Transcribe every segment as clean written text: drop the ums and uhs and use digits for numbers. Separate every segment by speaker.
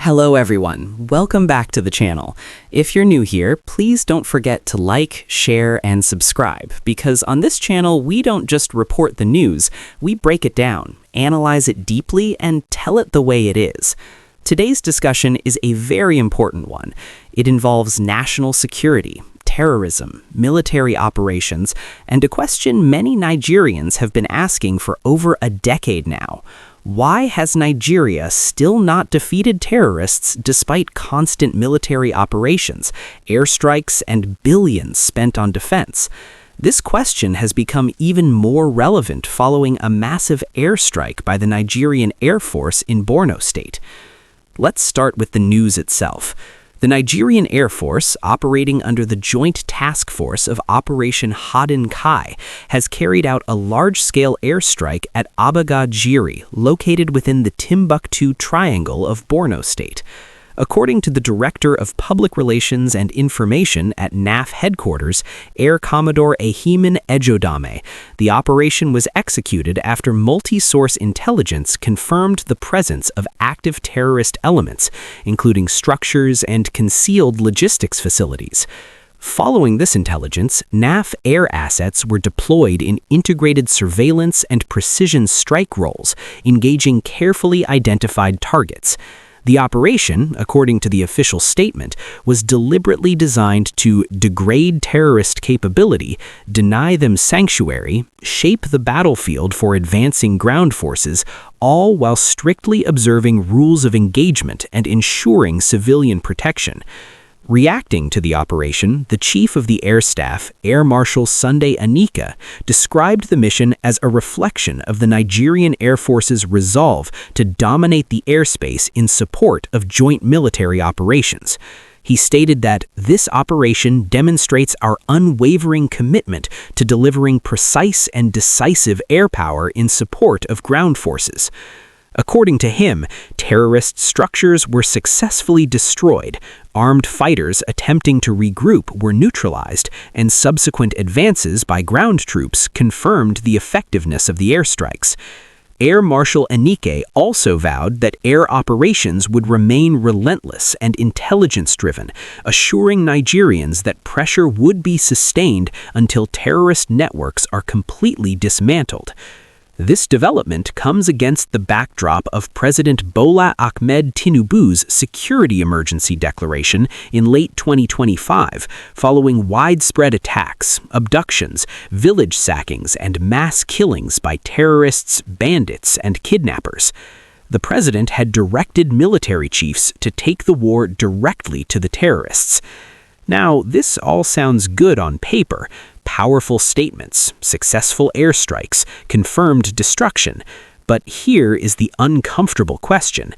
Speaker 1: Hello everyone, welcome back to the channel. If you're new here, please don't forget to like, share, and subscribe, because on this channel we don't just report the news, we break it down, analyze it deeply, and tell it the way it is. Today's discussion is a very important one. It involves national security, terrorism, military operations, and a question many Nigerians have been asking for over a decade now. Why has Nigeria still not defeated terrorists despite constant military operations, airstrikes, and billions spent on defense? This question has become even more relevant following a massive airstrike by the Nigerian Air Force in Borno state. Let's start with the news itself. The Nigerian Air Force, operating under the Joint Task Force of Operation Hideout, has carried out a large-scale airstrike at Abagajiri, located within the Timbuktu Triangle of Borno State. According to the Director of Public Relations and Information at NAF headquarters, Air Commodore Ehiman Ejodame, the operation was executed after multi-source intelligence confirmed the presence of active terrorist elements, including structures and concealed logistics facilities. Following this intelligence, NAF air assets were deployed in integrated surveillance and precision strike roles, engaging carefully identified targets. The operation, according to the official statement, was deliberately designed to degrade terrorist capability, deny them sanctuary, shape the battlefield for advancing ground forces, all while strictly observing rules of engagement and ensuring civilian protection. Reacting to the operation, the Chief of the Air Staff, Air Marshal Sunday Anika, described the mission as a reflection of the Nigerian Air Force's resolve to dominate the airspace in support of joint military operations. He stated that this operation demonstrates our unwavering commitment to delivering precise and decisive air power in support of ground forces. According to him, terrorist structures were successfully destroyed, armed fighters attempting to regroup were neutralized, and subsequent advances by ground troops confirmed the effectiveness of the airstrikes. Air Marshal Anike also vowed that air operations would remain relentless and intelligence-driven, assuring Nigerians that pressure would be sustained until terrorist networks are completely dismantled. This development comes against the backdrop of President Bola Ahmed Tinubu's security emergency declaration in late 2025, following widespread attacks, abductions, village sackings, and mass killings by terrorists, bandits, and kidnappers. The president had directed military chiefs to take the war directly to the terrorists. Now, this all sounds good on paper. Powerful statements, successful airstrikes, confirmed destruction. But here is the uncomfortable question.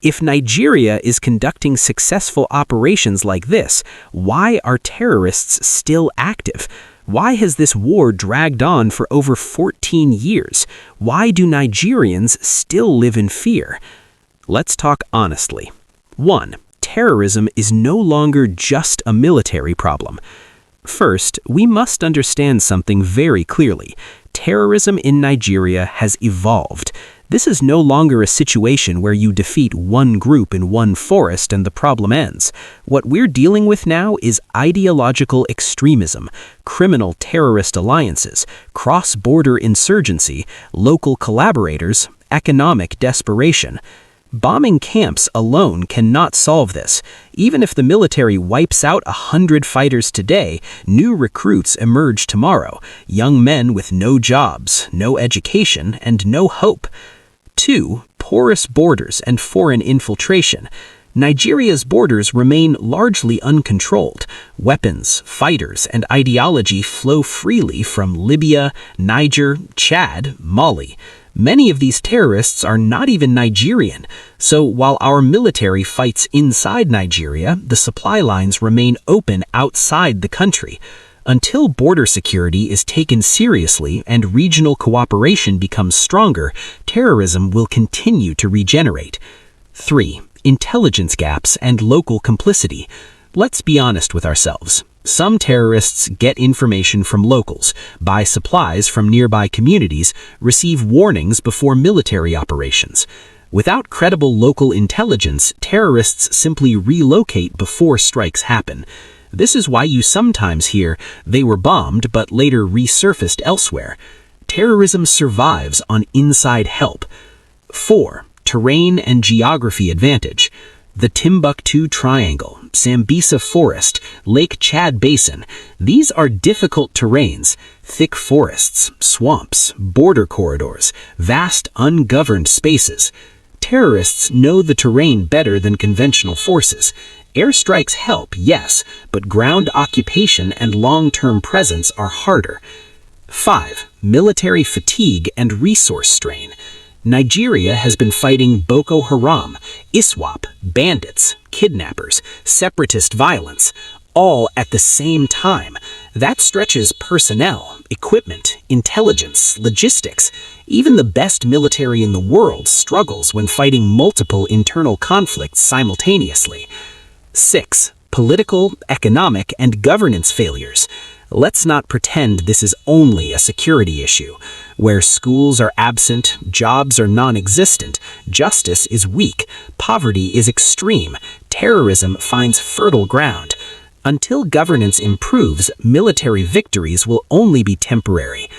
Speaker 1: If Nigeria is conducting successful operations like this, why are terrorists still active? Why has this war dragged on for over 14 years? Why do Nigerians still live in fear? Let's talk honestly. 1. Terrorism is no longer just a military problem. First, we must understand something very clearly. Terrorism in Nigeria has evolved. This is no longer a situation where you defeat one group in one forest and the problem ends. What we're dealing with now is ideological extremism, criminal terrorist alliances, cross-border insurgency, local collaborators, economic desperation. Bombing camps alone cannot solve this. Even if the military wipes out 100 fighters today, new recruits emerge tomorrow, young men with no jobs, no education, and no hope. 2. Porous borders and foreign infiltration. Nigeria's borders remain largely uncontrolled. Weapons, fighters, and ideology flow freely from Libya, Niger, Chad, Mali. Many of these terrorists are not even Nigerian, so while our military fights inside Nigeria, the supply lines remain open outside the country. Until border security is taken seriously and regional cooperation becomes stronger, terrorism will continue to regenerate. 3. Intelligence gaps and local complicity. Let's be honest with ourselves. Some terrorists get information from locals, buy supplies from nearby communities, receive warnings before military operations. Without credible local intelligence, terrorists simply relocate before strikes happen. This is why you sometimes hear they were bombed but later resurfaced elsewhere. Terrorism survives on inside help. 4. Terrain and geography advantage. The Timbuktu Triangle, Sambisa Forest, Lake Chad Basin. These are difficult terrains. Thick forests, swamps, border corridors, vast ungoverned spaces. Terrorists know the terrain better than conventional forces. Airstrikes help, yes, but ground occupation and long-term presence are harder. 5. Military fatigue and resource strain. Nigeria has been fighting Boko Haram, ISWAP, bandits, kidnappers, separatist violence, all at the same time. That stretches personnel, equipment, intelligence, logistics. Even the best military in the world struggles when fighting multiple internal conflicts simultaneously. 6. Political, economic, and governance failures. Let's not pretend this is only a security issue. Where schools are absent, jobs are non-existent, justice is weak, poverty is extreme, terrorism finds fertile ground. Until governance improves, military victories will only be temporary.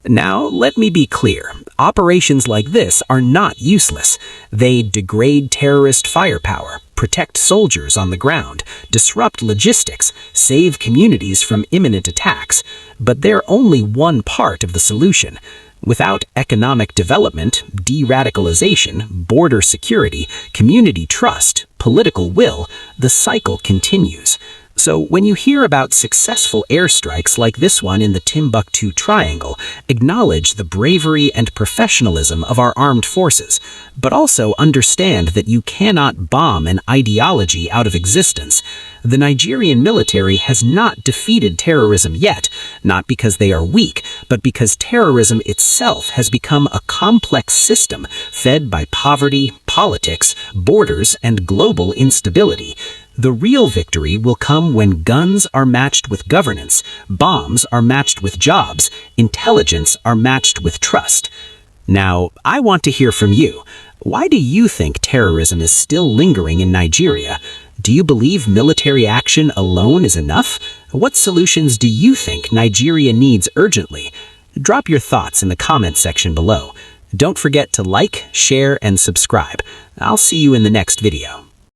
Speaker 1: Now, let me be clear. Operations like this are not useless. They degrade terrorist firepower, protect soldiers on the ground, disrupt logistics, save communities from imminent attacks. But they're only one part of the solution. Without economic development, de-radicalization, border security, community trust, political will, the cycle continues. So when you hear about successful airstrikes like this one in the Timbuktu Triangle, acknowledge the bravery and professionalism of our armed forces, but also understand that you cannot bomb an ideology out of existence. The Nigerian military has not defeated terrorism yet, not because they are weak, but because terrorism itself has become a complex system fed by poverty, politics, borders, and global instability. The real victory will come when guns are matched with governance, bombs are matched with jobs, intelligence are matched with trust. Now, I want to hear from you. Why do you think terrorism is still lingering in Nigeria? Do you believe military action alone is enough? What solutions do you think Nigeria needs urgently? Drop your thoughts in the comment section below. Don't forget to like, share, and subscribe. I'll see you in the next video.